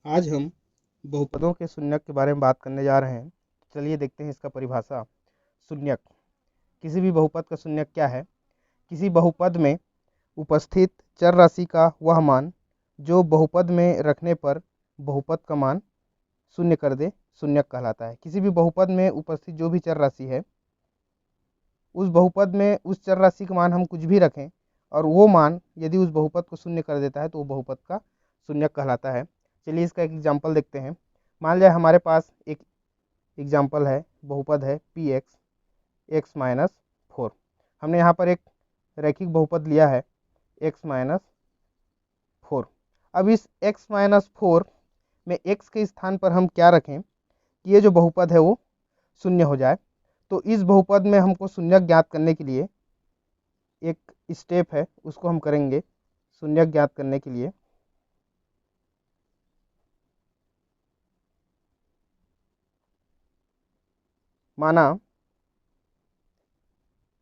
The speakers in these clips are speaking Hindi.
आज हम बहुपदों के शून्यक के बारे में बात करने जा रहे हैं। चलिए देखते हैं इसका परिभाषा। शून्यक, किसी भी बहुपद का शून्यक क्या है? किसी बहुपद में उपस्थित चर राशि का वह मान जो बहुपद में रखने पर बहुपद का मान शून्य कर दे, शून्यक कहलाता है। किसी भी बहुपद में उपस्थित जो भी चर राशि है, उस बहुपद में उस चर राशि का मान हम कुछ भी रखें और वो मान यदि उस बहुपद को शून्य कर देता है तो वो बहुपद का शून्यक कहलाता है। चलिए इसका एक एग्जाम्पल देखते हैं। मान लिया हमारे पास एक एग्जाम्पल है, बहुपद है P x x minus four. हमने यहाँ पर एक रैखिक बहुपद लिया है एक्स माइनस फोर। अब इस एक्स माइनस फोर में एक्स के स्थान पर हम क्या रखें कि ये जो बहुपद है वो शून्य हो जाए। तो इस बहुपद में हमको शून्यक ज्ञात करने के लिए एक स्टेप है, उसको हम करेंगे। शून्यक ज्ञात करने के लिए माना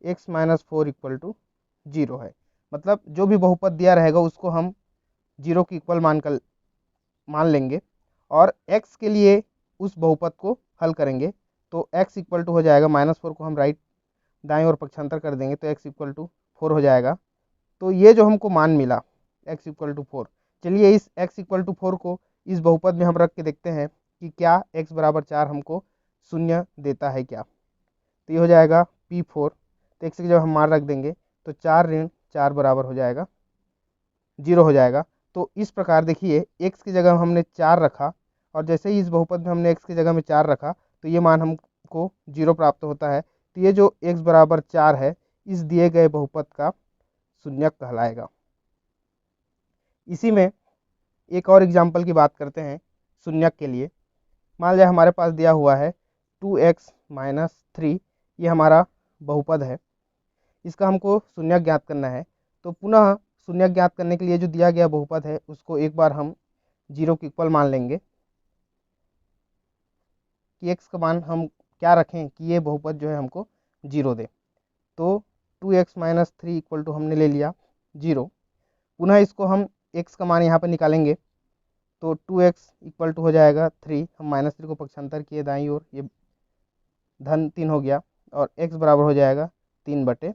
x minus four equal to zero है, मतलब जो भी बहुपद दिया रहेगा उसको हम जीरो की इक्वल मान लेंगे और x के लिए उस बहुपद को हल करेंगे। तो x इक्वल टू हो जाएगा, माइनस फोर को हम दाएं ओर पक्षांतर कर देंगे तो x इक्वल टू फोर हो जाएगा। तो ये जो हमको मान मिला x इक्वल टू फोर, चलिए इस x इक्वल टू फोर को इस बहुपद में हम रख के देखते हैं कि क्या x बराबर चार हमको शून्य देता है क्या। तो ये हो जाएगा पी फोर। तो x की जब हम मान रख देंगे तो चार ऋण चार बराबर हो जाएगा जीरो हो जाएगा। तो इस प्रकार देखिए x की जगह हमने चार रखा और जैसे ही इस बहुपद में हमने x की जगह में चार रखा तो ये मान हमको जीरो प्राप्त होता है। तो ये जो x बराबर चार है इस दिए गए बहुपद का शून्यक कहलाएगा। इसी में एक और एग्जाम्पल की बात करते हैं शून्यक के लिए। मान लिया हमारे पास दिया हुआ है टू एक्स माइनस थ्री, ये हमारा बहुपद है, इसका हमको शून्यक ज्ञात करना है। तो पुनः शून्यक ज्ञात करने के लिए जो दिया गया बहुपद है उसको एक बार हम जीरो की इक्वल मान लेंगे कि एक्स का मान हम क्या रखें कि ये बहुपद जो है हमको जीरो दे। तो two x minus three equal to हमने ले लिया जीरो। पुनः इसको हम एक्स का मान यहाँ पर निकालेंगे तो टू एक्स इक्वल टू हो जाएगा थ्री। हम माइनस थ्री को पक्षांतर किए दाईं ओर, ये धन तीन हो गया और एक्स बराबर हो जाएगा तीन बटे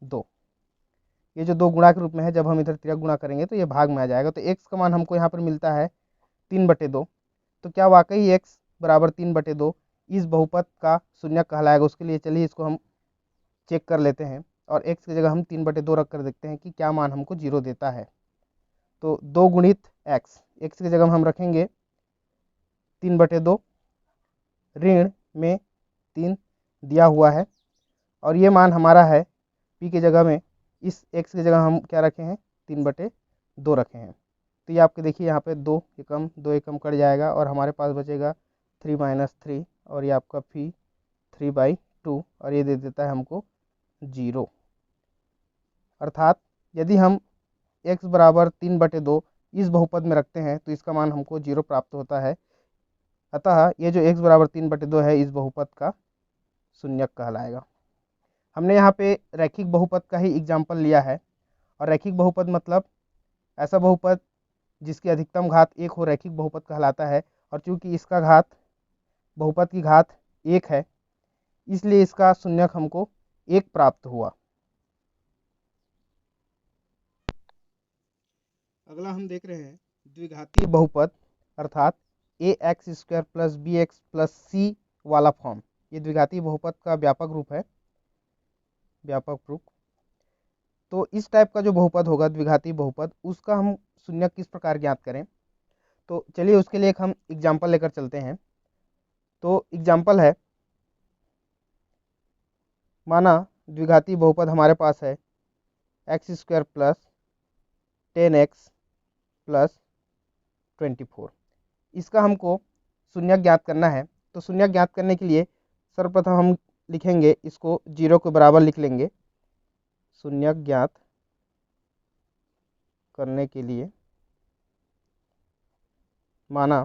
दो। ये जो दो गुणा के रूप में है, जब हम इधर तिरक गुणा करेंगे तो ये भाग में आ जाएगा। तो एक्स का मान हमको यहाँ पर मिलता है तीन बटे दो। तो क्या वाकई एक्स बराबर तीन बटे दो इस बहुपद का शून्यक कहलाएगा? उसके लिए चलिए इसको हम चेक कर लेते हैं और एक्स की जगह हम तीन बटे दो रख कर देखते हैं कि क्या मान हमको जीरो देता है। तो दो गुणित एक्स, एक्स की जगह हम रखेंगे तीन बटे दो, ऋण में तीन दिया हुआ है और ये मान हमारा है पी की जगह में, इस एक्स की जगह हम क्या रखे हैं तीन बटे दो रखे हैं। तो ये आपके देखिए यहाँ पे दो एकम कट जाएगा और हमारे पास बचेगा थ्री माइनस थ्री और ये आपका फी थ्री बाई टू और ये दे देता है हमको जीरो। अर्थात यदि हम x बराबर तीन बटे दो इस बहुपद में रखते हैं तो इसका मान हमको जीरो प्राप्त होता है। अतः ये जो x बराबर तीन बटे दो है इस बहुपद का शून्यक कहलाएगा। हमने यहाँ पे रैखिक बहुपद का ही एग्जाम्पल लिया है और रैखिक बहुपद मतलब ऐसा बहुपद जिसकी अधिकतम घात एक हो रैखिक बहुपद कहलाता है। और चूंकि इसका घात बहुपद की घात एक है इसलिए इसका शून्यक हमको एक प्राप्त हुआ। अगला हम देख रहे हैं द्विघातीय बहुपद अर्थात A x square plus B x plus C वाला फॉर्म। ये द्विघातीय बहुपद का व्यापक रूप है, व्यापक रूप। तो इस टाइप का जो बहुपद होगा द्विघातीय बहुपद, उसका हम शून्यक किस प्रकार ज्ञात करें? तो चलिए उसके लिए एक हम एग्जाम्पल लेकर चलते हैं। तो एग्जाम्पल है, माना द्विघातीय बहुपद हमारे पास है x square plus ten x plus 24। इसका हमको शून्यक ज्ञात करना है। तो शून्यक ज्ञात करने के लिए सर्वप्रथम हम लिखेंगे, इसको जीरो के बराबर लिख लेंगे। शून्यक ज्ञात करने के लिए माना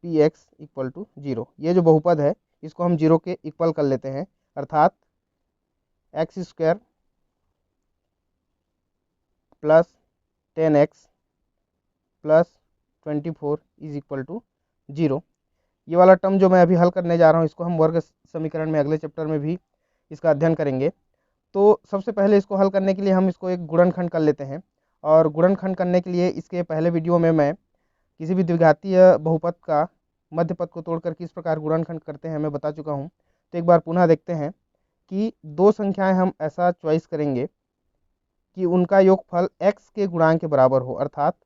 P x equal to zero, ये जो बहुपद है इसको हम जीरो के इक्वल कर लेते हैं। अर्थात x square plus ten x plus 24 is equal to 0। ये वाला टर्म जो मैं अभी हल करने जा रहा हूँ इसको हम वर्ग समीकरण में अगले चैप्टर में भी इसका अध्ययन करेंगे। तो सबसे पहले इसको हल करने के लिए हम इसको एक गुणनखंड कर लेते हैं। और गुणनखंड करने के लिए इसके पहले वीडियो में मैं किसी भी द्विघातीय बहुपद का मध्य पद को तोड़कर किस प्रकार गुणनखंड करते हैं मैं बता चुका हूँ। तो एक बार पुनः देखते हैं कि दो संख्याएं हम ऐसा चॉइस करेंगे कि उनका योगफल x के गुणांक के बराबर हो, अर्थात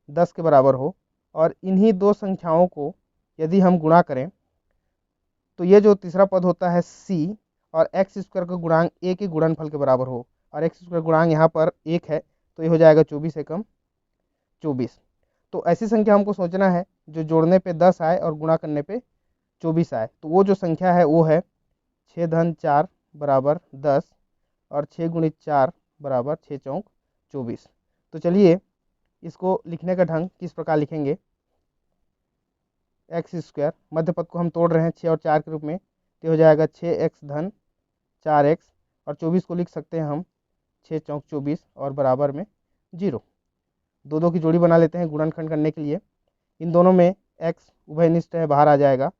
10 के बराबर हो। और इन्हीं दो संख्याओं को यदि हम गुणा करें तो ये जो तीसरा पद होता है c और एक्स स्क्वायर का गुणांक a के गुणनफल के बराबर हो। और एक्स स्क्वायर गुणांक यहाँ पर 1 है तो ये हो जाएगा 24 एकम 24। तो ऐसी संख्या हमको सोचना है जो जोड़ने पे 10 आए और गुणा करने पे 24 आए। तो वो जो संख्या है वो है 6 धन 4 बराबर 10 और 6 गुणित 4 बराबर 6 चौक 24। तो चलिए इसको लिखने का ढंग किस प्रकार लिखेंगे। एक्स स्क्वायर मध्य पद को हम तोड़ रहे हैं 6 और 4 के रूप में, तो हो जाएगा 6x धन 4x और 24 को लिख सकते हैं हम 6 चौक 24 और बराबर में 0। दो दो की जोड़ी बना लेते हैं गुणनखंड करने के लिए। इन दोनों में x उभयनिष्ठ है, बाहर आ जाएगा।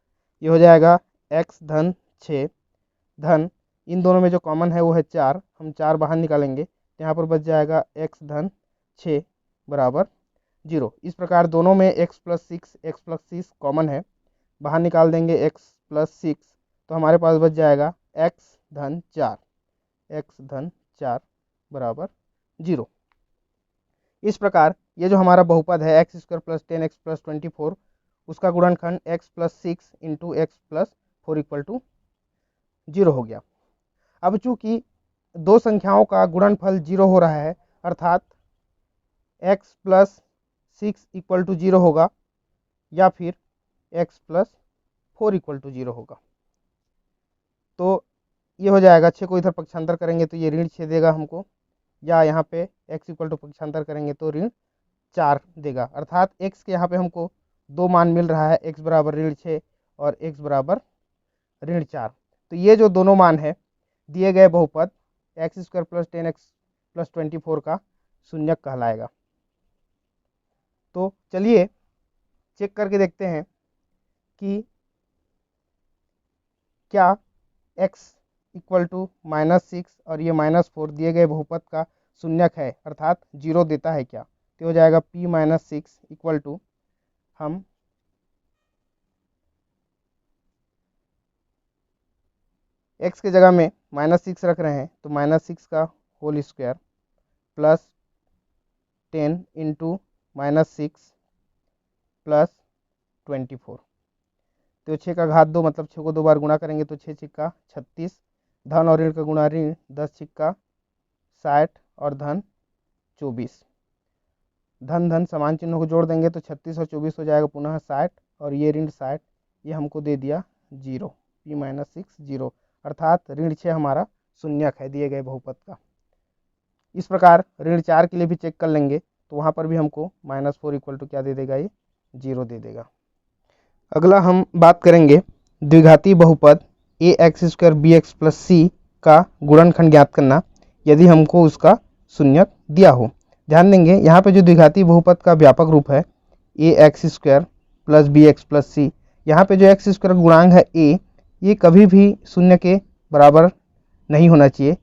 ये हो जाएगा x धन 6 धन इन दोनों में जो कॉमन है वो है 4, हम 4 बाहर निकालेंगे तो यहाँ पर बच जाएगा x धन 6 बराबर 0। इस प्रकार दोनों में x प्लस 6 कॉमन है, बाहर निकाल देंगे x प्लस 6 तो हमारे पास बच जाएगा x धन 4 बराबर 0। इस प्रकार ये जो हमारा बहुपद है x square plus 10x plus 24 उसका गुणनखंड x प्लस 6 into x plus 4 equal to 0 हो गया। अब चूंकि दो संख्याओं का गुणनफल 0 हो रहा है अर्थात x प्लस 6 इक्वल टू 0 होगा या फिर x प्लस 4 इक्वल टू 0 होगा। तो ये हो जाएगा 6 को इधर पक्षांतर करेंगे तो ये ऋण 6 देगा हमको, या यहाँ पे x इक्वल टू पक्षांतर करेंगे तो ऋण 4 देगा। अर्थात x के यहाँ पे हमको दो मान मिल रहा है, x बराबर ऋण 6 और x बराबर ऋण 4। तो ये जो दोनों मान है दिए गए बहुपद x square plus 10x plus 24 का शून्यक कहलाएगा। तो चलिए चेक करके देखते हैं कि क्या x इक्वल टू -6 और ये -4 दिए गए बहुपद का शून्यक है अर्थात 0 देता है क्या। तो हो जाएगा p-6 इक्वल टू हम x के जगह में -6 रख रहे हैं तो -6 का whole square plus 10 into -6 plus 24। तो 6 का घात 2 मतलब 6 को 2 बार गुणा करेंगे तो 6 छिक्का 36, धन और ऋण का गुणा ऋण 10 छिक्का 60 और धन 24। धन धन समान चिन्हों को जोड़ देंगे तो 36 और 24 हो जाएगा पुनः 60 और ये ऋण 60 ये हमको दे दिया 0, p-6 0 अर्थात ऋण 6 हमारा शून्यक है दिए गए बहुपद का। इस प्रकार ऋण 4 के लिए भी चेक कर लेंगे तो वहाँ पर भी हमको -4 इक्वल टू क्या दे देगा, ये 0 दे देगा। अगला हम बात करेंगे द्विघाती बहुपद ax square bx plus C का गुणनखंड ज्ञात करना यदि हमको उसका शून्यक दिया हो। ध्यान देंगे यहाँ पे जो द्विघाती बहुपद का व्यापक रूप है ax square plus bx plus C, यहाँ पे जो एक्स स्क्वायर गुणांक है a ये कभी भी शून्य के बराबर नहीं होना चाहिए।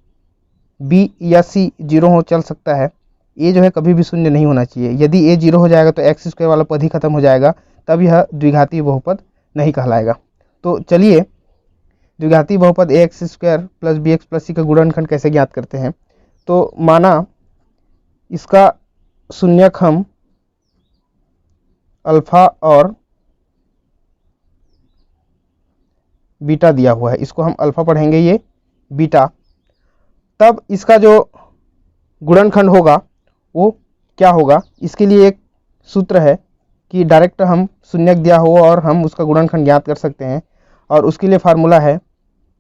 b या c 0 हो चल सकता है, a जो है कभी भी शून्य नहीं होना चाहिए। यदि a 0 हो जाएगा तो एक्स स्क्वायर वाला पद ही खत्म हो जाएगा, तब यह द्विघाती बहुपद नहीं कहलाएगा। तो चलिए द्विघाती बहुपद ax square plus bx plus C का गुणनखंड कैसे ज्ञात करते हैं। तो माना इसका शून्यक हम अल्फा और बीटा दिया हुआ है, इसको हम अल्फा पढ़ेंगे ये बीटा, तब इसका जो गुणनखंड होगा वो क्या होगा। इसके लिए एक सूत्र है कि डायरेक्ट हम शून्यक दिया हो और हम उसका गुणनखंड ज्ञात कर सकते हैं, और उसके लिए फार्मूला है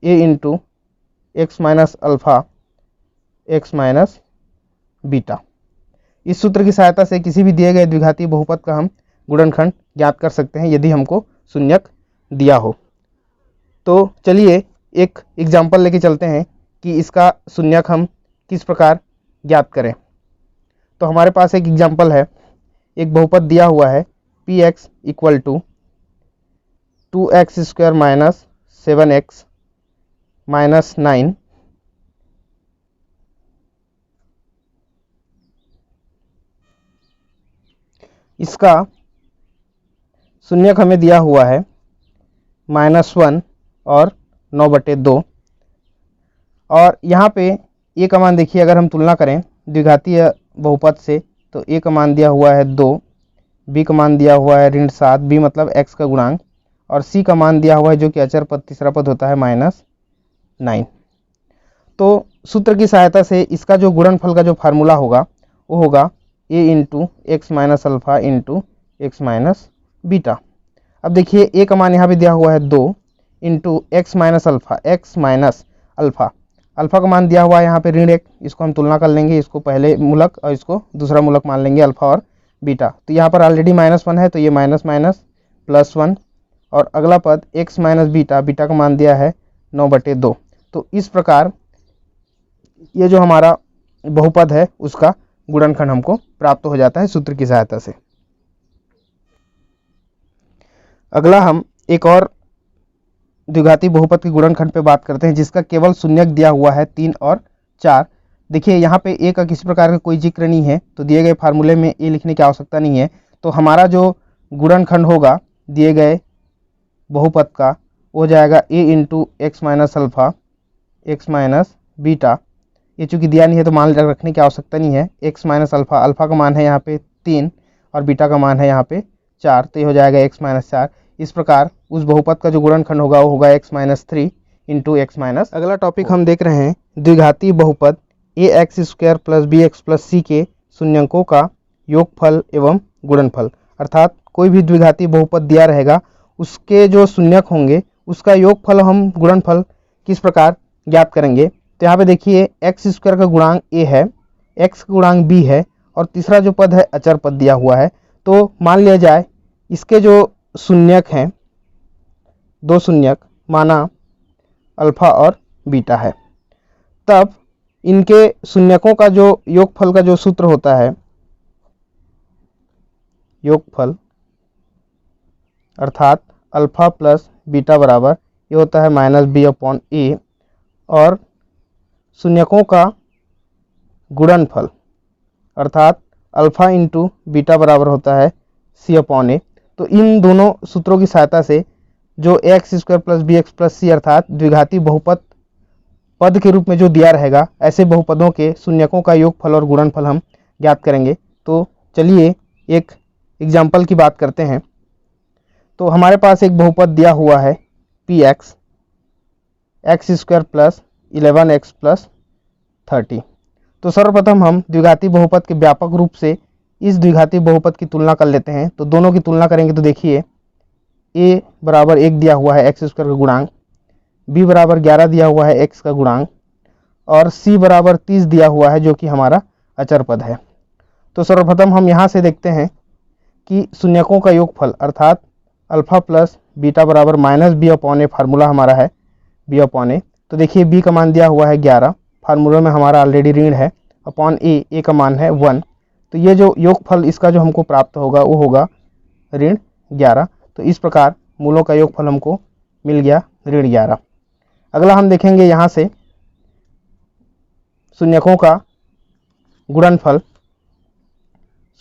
a into x minus alpha x minus beta. इस सूत्र की सहायता से किसी भी दिए गए द्विघाती बहुपद का हम गुणनखंड ज्ञात कर सकते हैं यदि हमको शून्यक दिया हो। तो चलिए एक एग्जाम्पल लेके चलते हैं कि इसका शून्यक हम किस प्रकार ज्ञात करें। तो हमारे पास एक एग्जाम्पल है, एक बहुपद दिया हुआ है P x equal to 2x² minus 7x minus 9 इसका शून्यक हमें दिया हुआ है -1 और 9/2। और यहाँ पे ए का मान देखिए, अगर हम तुलना करें द्विघातीय बहुपद से तो ए का मान दिया हुआ है 2, बी का मान दिया हुआ है ऋण 7, बी मतलब x का गुणांक, और सी का मान दिया हुआ है जो कि अचर पद तीसरा पद होता है -9। तो सूत्र की सहायता से इसका जो गुणनफल का जो फार्मूला होगा वो होगा a into x minus alpha into x minus beta. अब देखिए ए का मान यहाँ पे दिया हुआ है 2 into x minus alpha, x minus alpha, alpha का मान दिया हुआ है यहाँ पे ऋण 1, इसको हम तुलना कर लेंगे, इसको पहले मूलक और इसको दूसरा मूलक मान लेंगे अल्फ़ा और बीटा। तो यहाँ पर ऑलरेडी -1 है तो ये माइनस माइनस +1, और अगला पद x माइनस बीटा, बीटा का मान दिया है 9/2। तो इस प्रकार ये जो हमारा बहुपद है उसका गुणनखंड हमको प्राप्त हो जाता है सूत्र की सहायता से। अगला हम एक और द्विघाती बहुपद के गुणनखंड पे बात करते हैं जिसका केवल शून्यक दिया हुआ है 3 और 4। देखिए यहाँ पे ए का किसी प्रकार का कोई जिक्र नहीं है तो दिए गए फार्मूले में ए लिखने की आवश्यकता नहीं है। तो हमारा जो गुणनखंड होगा दिए गए बहुपद का वो हो जाएगा a into x minus alpha x minus beta. ये चूँकि दिया नहीं है तो मान रखने की आवश्यकता नहीं है। एक्स माइनस अल्फ़ा, अल्फ़ा का मान है यहाँ पे 3 और बीटा का मान है यहाँ पे 4, तो ये हो जाएगा x माइनस 4। इस प्रकार उस बहुपद का जो गुणनखंड होगा वो होगा x minus 3 into x minus. अगला टॉपिक हम देख रहे हैं द्विघाती बहुपद ax² plus bx plus c के शून्यंकों का योगफल एवं गुणनफल। अर्थात कोई भी द्विघाती बहुपद दिया रहेगा उसके जो शून्यक होंगे उसका योगफल हम गुणनफल किस प्रकार ज्ञात करेंगे। तो यहाँ पे देखिए x² का गुणांक a है, x का गुणांक b है और तीसरा जो पद है अचर पद दिया हुआ है। तो मान लिया जाए इसके जो शून्यक हैं, दो शून्यक माना अल्फ़ा और बीटा है, तब इनके शून्यकों का जो योगफल का जो सूत्र होता है, योगफल अर्थात अल्फ़ा प्लस बीटा बराबर ये होता है -b/a, और शून्यकों का गुणनफल अर्थात अल्फ़ा इंटू बीटा बराबर होता है c/a। तो इन दोनों सूत्रों की सहायता से जो ax² plus bx plus c अर्थात द्विघाती बहुपद पद के रूप में जो दिया रहेगा ऐसे बहुपदों के शून्यकों का योगफल और गुणनफल हम ज्ञात करेंगे। तो चलिए एक एग्जाम्पल की बात करते हैं। तो हमारे पास एक बहुपद दिया हुआ है px, x² plus 11x plus 30। तो सर्वप्रथम हम द्विघाती बहुपद के व्यापक रूप से इस द्विघाती बहुपद की तुलना कर लेते हैं। तो दोनों की तुलना करेंगे तो देखिए a बराबर 1 दिया हुआ है x² का गुणांक, b बराबर 11 दिया हुआ है x का गुणांक, और c बराबर 30 दिया हुआ है जो कि हमारा अचर पद है। तो सर्वप्रथम हम यहाँ से देखते हैं कि शून्यकों का योगफल अर्थात अल्फ़ा प्लस बीटा बराबर -b/a फार्मूला हमारा है b/a। तो देखिए b का मान दिया हुआ है 11, फार्मूला में हमारा ऑलरेडी ऋण है, अपॉन a का मान है 1। तो ये जो योगफल इसका जो हमको प्राप्त होगा वो होगा ऋण 11। तो इस प्रकार मूलों का योगफल हमको मिल गया ऋण 11। अगला हम देखेंगे यहाँ से शून्यकों का गुणनफल,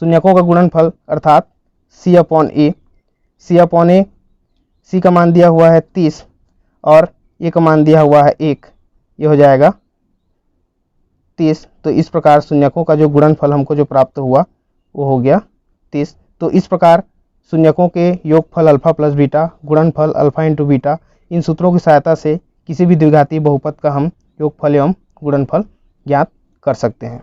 शून्यकों का गुणनफल अर्थात c/a, c/a, c का मान दिया हुआ है 30 और a का मान दिया हुआ है 1, ये हो जाएगा 30। तो इस प्रकार शून्यकों का जो गुणनफल हमको जो प्राप्त हुआ वो हो गया 30। तो इस प्रकार शून्यकों के योगफल अल्फ़ा प्लस बीटा, गुणनफल अल्फ़ा इंटू बीटा, इन सूत्रों की सहायता से किसी भी द्विघाती बहुपद का हम योगफल एवं गुणनफल ज्ञात कर सकते हैं।